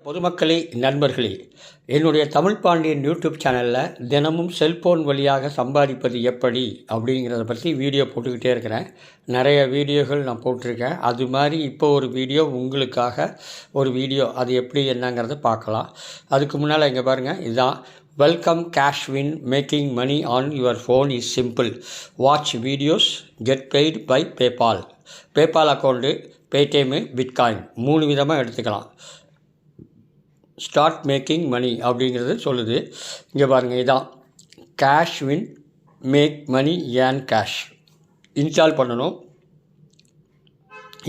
பொதுமக்களே, நண்பர்களே, என்னுடைய தமிழ்பாண்டியன் யூடியூப் சேனலில் தினமும் செல்ஃபோன் வழியாக சம்பாதிப்பது எப்படி அப்படிங்கிறத பற்றி வீடியோ போட்டுக்கிட்டே இருக்கிறேன். நிறைய வீடியோகள் நான் போட்டிருக்கேன். அது மாதிரி இப்போ ஒரு வீடியோ உங்களுக்காக ஒரு வீடியோ, அது எப்படி என்னங்கிறத பார்க்கலாம். அதுக்கு முன்னால் இங்கே பாருங்கள், இதுதான் welcome cash win making money on your phone is simple. Watch videos, get paid by PayPal. PayPal account, Paytm, bitcoin 3 விதமாக எடுத்துக்கலாம். ஸ்டார்ட் மேக்கிங் மணி அப்படிங்கிறது சொல்லுது. இங்கே பாருங்கள், இதான் கேஷ் வின் மேக் மணி ஏன் கேஷ். இன்ஸ்டால் பண்ணணும்.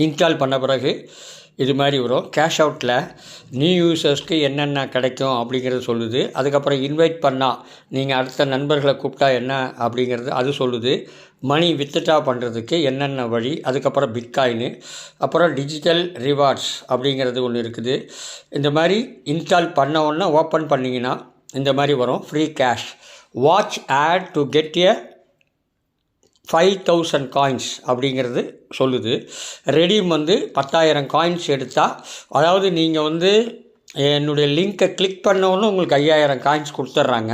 இன்ஸ்டால் பண்ண பிறகு இது மாதிரி வரும். கேஷ் அவுட்டில் நியூ யூசர்ஸ்க்கு என்னென்ன கிடைக்கும் அப்படிங்கிறது சொல்லுது. அதுக்கப்புறம் இன்வைட் பண்ணால் நீங்கள் அடுத்த நண்பர்களை கூப்பிட்டா என்ன அப்படிங்கிறது அது சொல்லுது. மணி வித்ட்ரா பண்ணுறதுக்கு என்னென்ன வழி, அதுக்கப்புறம் பிட்காயின்னு, அப்புறம் டிஜிட்டல் ரிவார்ட்ஸ் அப்படிங்கிறது ஒன்று இருக்குது. இந்த மாதிரி இன்ஸ்டால் பண்ண உடனே ஓப்பன் பண்ணிங்கன்னா இந்த மாதிரி வரும். Free cash, watch ad to get a 5000 coins அப்படிங்கிறது சொல்லுது. ரெடீம் 10,000 காயின்ஸ் எடுத்தால், அதாவது நீங்கள் என்னுடைய லிங்க்கை கிளிக் பண்ணோன்னு உங்களுக்கு 5000 காயின்ஸ் கொடுத்துட்றாங்க.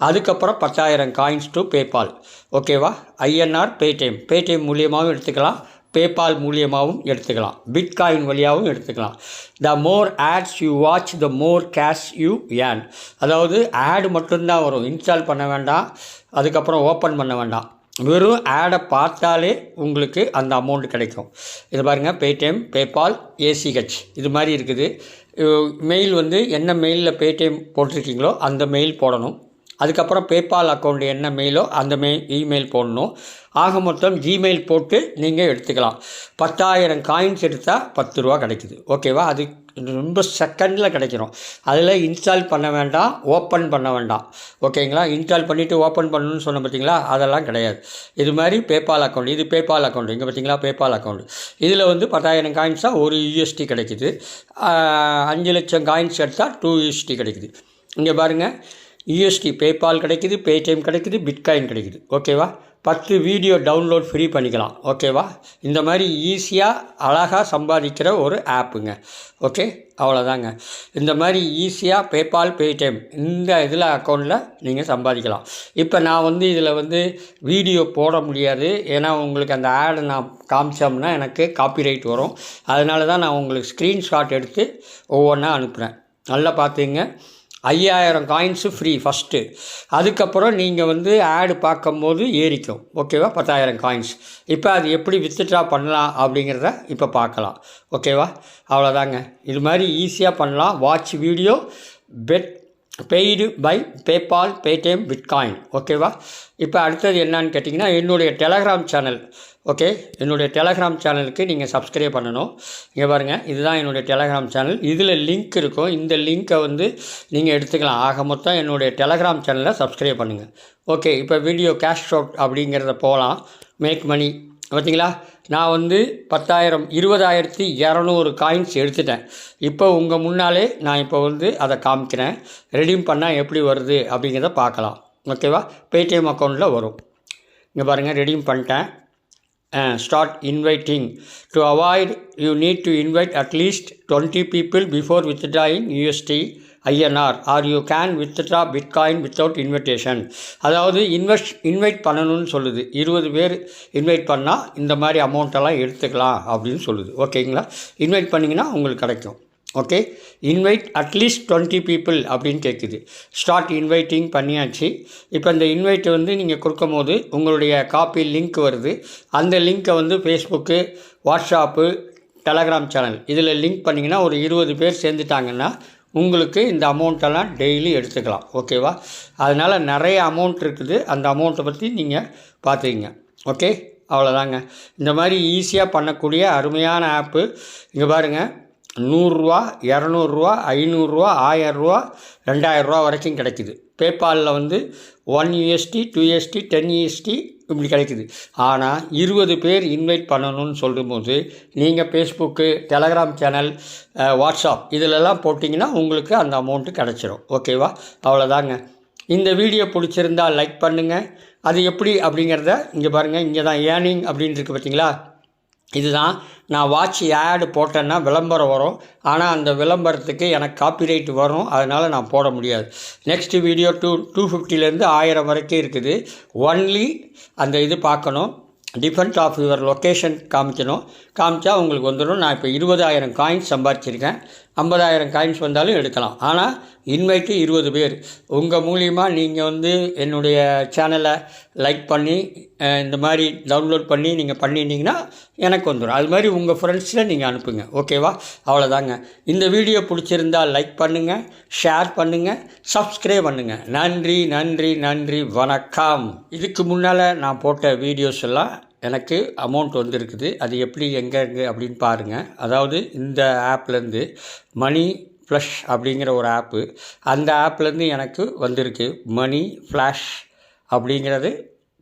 அதுக்கப்புறம் 10,000 காயின்ஸ் டு பேபால். ஓகேவா? ஐஎன்ஆர் பேடிஎம் மூலியமாகவும் எடுத்துக்கலாம், பேபால் மூலியமாகவும் எடுத்துக்கலாம், பிட்காயின் வழியாகவும் எடுத்துக்கலாம். The more ads you watch the more cash you earn. அதாவது ஆடு மட்டும்தான் வரும், இன்ஸ்டால் பண்ண வேண்டாம், அதுக்கப்புறம் ஓப்பன் பண்ண வேண்டாம். வெறும் ஆடை பார்த்தாலே உங்களுக்கு அந்த அமௌண்ட் கிடைக்கும். இது பாருங்கள், பேடிஎம், பேபால், ஏசிஹெச் இது மாதிரி இருக்குது. மெயில் என்ன மெயிலில் பேடிஎம் போட்டிருக்கீங்களோ அந்த மெயில் போடணும். அதுக்கப்புறம் பேபால் அக்கௌண்ட் என்ன மெயிலோ அந்த இமெயில் போடணும். ஆக மொத்தம் ஜிமெயில் போட்டு நீங்கள் எடுத்துக்கலாம். 10,000 காயின்ஸ் எடுத்தால் 10 ரூபா கிடைக்குது. ஓகேவா? அது ரொம்ப செகண்டில் கிடைக்கிறோம். அதில் இன்ஸ்டால் பண்ண வேண்டாம், ஓப்பன் பண்ண வேண்டாம். ஓகேங்களா? இன்ஸ்டால் பண்ணிவிட்டு ஓப்பன் பண்ணணும்னு சொன்ன பார்த்தீங்களா, அதெல்லாம் கிடையாது. இது மாதிரி பேபால் அக்கௌண்ட், இது பேபால் அக்கௌண்ட். இங்கே பார்த்தீங்களா, பேபால் அக்கௌண்ட். இதில் 10,000 காயின்ஸாக 1 USD கிடைக்குது. 5 லட்சம் காயின்ஸ் எடுத்தால் 2 USD கிடைக்குது. இங்கே பாருங்கள், USD பேபால் கிடைக்குது, பேடிஎம் கிடைக்குது, பிட்காயின் கிடைக்குது. ஓகேவா? 10 வீடியோ டவுன்லோட் ஃப்ரீ பண்ணிக்கலாம். ஓகேவா? இந்த மாதிரி ஈஸியாக அழகாக சம்பாதிக்கிற ஒரு ஆப்புங்க. ஓகே, அவ்வளோதாங்க. இந்த மாதிரி ஈஸியாக பேபால், பேடிஎம் இந்த இதில் அக்கௌண்ட்டில் நீங்கள் சம்பாதிக்கலாம். இப்போ நான் இதில் வீடியோ போட முடியாது. ஏன்னா உங்களுக்கு அந்த ஆடை நான் காமிச்சோம்னா எனக்கு காப்பிரைட் வரும். அதனால தான் நான் உங்களுக்கு ஸ்க்ரீன்ஷாட் எடுத்து ஒவ்வொன்றா அனுப்புகிறேன். நல்லா பார்த்துங்க. 5,000 காயின்ஸு ஃப்ரீ ஃபஸ்ட்டு. அதுக்கப்புறம் நீங்கள் ஆடு பார்க்கும்போது ஏறிக்கும். ஓகேவா? 10,000 காயின்ஸ். இப்போ அது எப்படி வித்ட்ரா பண்ணலாம் அப்படிங்கிறத இப்போ பார்க்கலாம். ஓகேவா? அவ்வளோதாங்க. இது மாதிரி ஈஸியாக பண்ணலாம். Watch video, paid by PayPal, Paytm, bitcoin. ஓகேவா? இப்போ அடுத்தது என்னன்னு கேட்டிங்கன்னா, என்னுடைய டெலகிராம் சேனல். ஓகே, என்னுடைய டெலகிராம் சேனலுக்கு நீங்கள் சப்ஸ்கிரைப் பண்ணணும். இங்கே பாருங்கள், இதுதான் என்னுடைய டெலகிராம் சேனல். இதில் லிங்க் இருக்கும். இந்த லிங்க்கை நீங்கள் எடுத்துக்கலாம். ஆக மொத்தம் என்னுடைய டெலகிராம் சேனலை சப்ஸ்கிரைப் பண்ணுங்கள். ஓகே, இப்போ வீடியோ கேஷ் அவுட் அப்படிங்கிறத போகலாம். மேக் மணி பார்த்தீங்களா, நான் 10,000 20,200 காயின்ஸ் எடுத்துட்டேன். இப்போ உங்கள் முன்னாலே நான் இப்போ அதை காமிக்கிறேன். ரெடீம் பண்ணால் எப்படி வருது அப்படிங்கிறத பார்க்கலாம். ஓகேவா? பேடிஎம் அக்கௌண்ட்டில் வரும். இங்கே பாருங்கள், ரெடீம் பண்ணிட்டேன். Start inviting. To avoid, you need to invite at least 20 people before withdrawing USD, INR, or you can withdraw Bitcoin without invitation. அதாவது இன்வைட் பண்ணணும்னு சொல்லுது. 20 பேர் இன்வைட் பண்ணால் இந்த மாதிரி அமௌண்ட்டெல்லாம் எடுத்துக்கலாம் அப்படின்னு சொல்லுது. ஓகேங்களா? இன்வைட் பண்ணிங்கன்னா உங்களுக்கு கிடைக்கும். ஓகே, இன்வைட் அட்லீஸ்ட் 20 பீப்புள் அப்படின்னு கேட்குது. ஸ்டார்ட் இன்வைட்டிங் பண்ணியாச்சு. இப்போ இந்த இன்வைட்டை நீங்கள் கொடுக்கும் போது உங்களுடைய காப்பி லிங்க் வருது. அந்த லிங்க்கை ஃபேஸ்புக்கு, வாட்ஸ்அப்பு, டெலகிராம் சேனல் இதில் லிங்க் பண்ணிங்கன்னா ஒரு 20 பேர் சேர்ந்துட்டாங்கன்னா உங்களுக்கு இந்த அமௌண்ட்டெல்லாம் டெய்லி எடுத்துக்கலாம். ஓகேவா? அதனால் நிறைய அமௌண்ட் இருக்குது. அந்த அமௌண்ட்டை பற்றி நீங்கள் பார்த்துக்கிங்க. ஓகே, அவ்வளோதாங்க. இந்த மாதிரி ஈஸியாக பண்ணக்கூடிய அருமையான ஆப்பு. இங்கே பாருங்கள், 100 ரூபா, 200 ரூபா, 500 ரூபா, 1000 ரூபா, 2000 ரூபா வரைக்கும் கிடைக்குது. பேபாலில் 1 USD, 2 USD, 10 USD இப்படி கிடைக்குது. ஆனால் 20 பேர் இன்வைட் பண்ணணும்னு சொல்லும்போது நீங்கள் ஃபேஸ்புக்கு, டெலகிராம் சேனல், வாட்ஸ்அப் இதிலெல்லாம் போட்டிங்கன்னா உங்களுக்கு அந்த அமௌண்ட்டு கிடச்சிரும். ஓகேவா? அவ்வளோதாங்க. இந்த வீடியோ பிடிச்சிருந்தால் லைக் பண்ணுங்கள். அது எப்படி அப்படிங்கிறத இங்கே பாருங்கள். இங்கே தான் ஏர்னிங் அப்படின்னு இருக்குது பார்த்தீங்களா, இதுதான். நான் வாட்ச் ஆடு போட்டேன்னா விளம்பரம் வரும், ஆனால் அந்த விளம்பரத்துக்கு எனக்கு காப்பிரைட் வரும், அதனால் நான் போட முடியாது. நெக்ஸ்ட்டு வீடியோ 250 1000 வரைக்கும் இருக்குது. ஒன்லி அந்த இது பார்க்கணும், டிஃபெண்ட் ஆஃப் யுவர் லொக்கேஷன் காமிக்கணும். காமிச்சா உங்களுக்கு வந்துடும். நான் இப்போ 20,000 காயின்ஸ் சம்பாதிச்சிருக்கேன். 50,000 காயின்ஸ் வந்தாலும் எடுக்கலாம். ஆனால் இன்வைட்டு 20 பேர். உங்கள் மூலியமாக நீங்கள் என்னுடைய சேனலை லைக் பண்ணி இந்த மாதிரி டவுன்லோட் பண்ணி நீங்கள் பண்ணிட்டீங்கன்னா எனக்கு வந்துடும். அது மாதிரி உங்கள் ஃப்ரெண்ட்ஸில் நீங்கள் அனுப்புங்க. ஓகேவா? அவ்வளோதாங்க. இந்த வீடியோ பிடிச்சிருந்தால் லைக் பண்ணுங்கள், ஷேர் பண்ணுங்கள், சப்ஸ்கிரைப் பண்ணுங்கள். நன்றி நன்றி நன்றி, வணக்கம். இதுக்கு முன்னால் நான் போட்ட வீடியோஸ் எல்லாம் எனக்கு அமௌண்ட் வந்திருக்குது. அது எப்படி எங்கே அப்படின்னு பாருங்கள். அதாவது இந்த ஆப்லேருந்து மணி ஃப்ளஷ் அப்படிங்கிற ஒரு ஆப்பு, அந்த ஆப்லேருந்து எனக்கு வந்திருக்கு. மணி ஃப்ளாஷ் அப்படிங்கிறது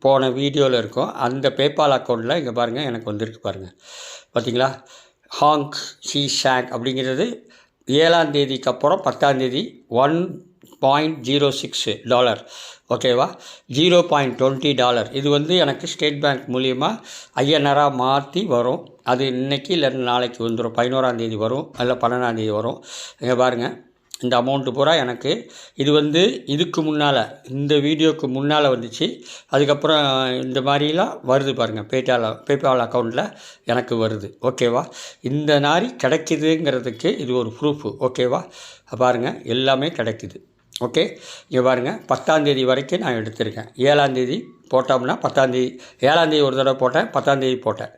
போன வீடியோவில் இருக்கும். அந்த பேபால் அக்கௌண்ட்டில் இங்கே பாருங்கள் எனக்கு வந்திருக்கு பாருங்கள். பார்த்தீங்களா? ஹாங்க் சி ஷாக் அப்படிங்கிறது 7ஆம் தேதிக்கு அப்புறம் 10ஆம் தேதி $1.06. ஓகேவா? $0.20. இது எனக்கு ஸ்டேட் பேங்க் மூலியமாக ஐஎன்ஆராக மாற்றி வரும். அது இன்றைக்கி இல்லை நாளைக்கு வந்துடும். 11ஆம் தேதி வரும், இல்லை 12ஆம் தேதி வரும். இங்கே பாருங்கள், இந்த அமௌண்ட்டு பூரா எனக்கு இது இதுக்கு முன்னால், இந்த வீடியோக்கு முன்னால் வந்துச்சு. அதுக்கப்புறம் இந்த மாதிரிலாம் வருது பாருங்கள். பேபால் அக்கௌண்ட்டில் எனக்கு வருது. ஓகேவா? இந்த நாரி கிடைக்குதுங்கிறதுக்கு இது ஒரு ப்ரூஃபு. ஓகேவா? பாருங்கள், எல்லாமே கிடைக்குது. ஓகே, இங்கே பாருங்கள், 10ஆம் தேதி வரைக்கும் நான் எடுத்திருக்கேன். 7ஆம் தேதி போட்டோம்னா 10ஆம் தேதி, 7ஆம் தேதி ஒரு தடவை போட்டேன், 10ஆம் தேதி போட்டேன்.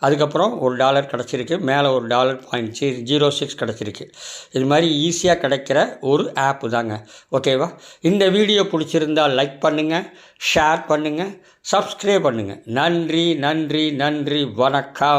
அதுக்கப்புறம் $1 கிடச்சிருக்கு, மேலே ஒரு $0.06 கிடச்சிருக்கு. இது மாதிரி ஈஸியாக கிடைக்கிற ஒரு ஆப்பு தாங்க. ஓகேவா? இந்த வீடியோ பிடிச்சிருந்தால் லைக் பண்ணுங்கள், ஷேர் பண்ணுங்கள், சப்ஸ்கிரைப் பண்ணுங்கள். நன்றி நன்றி நன்றி, வணக்கம்.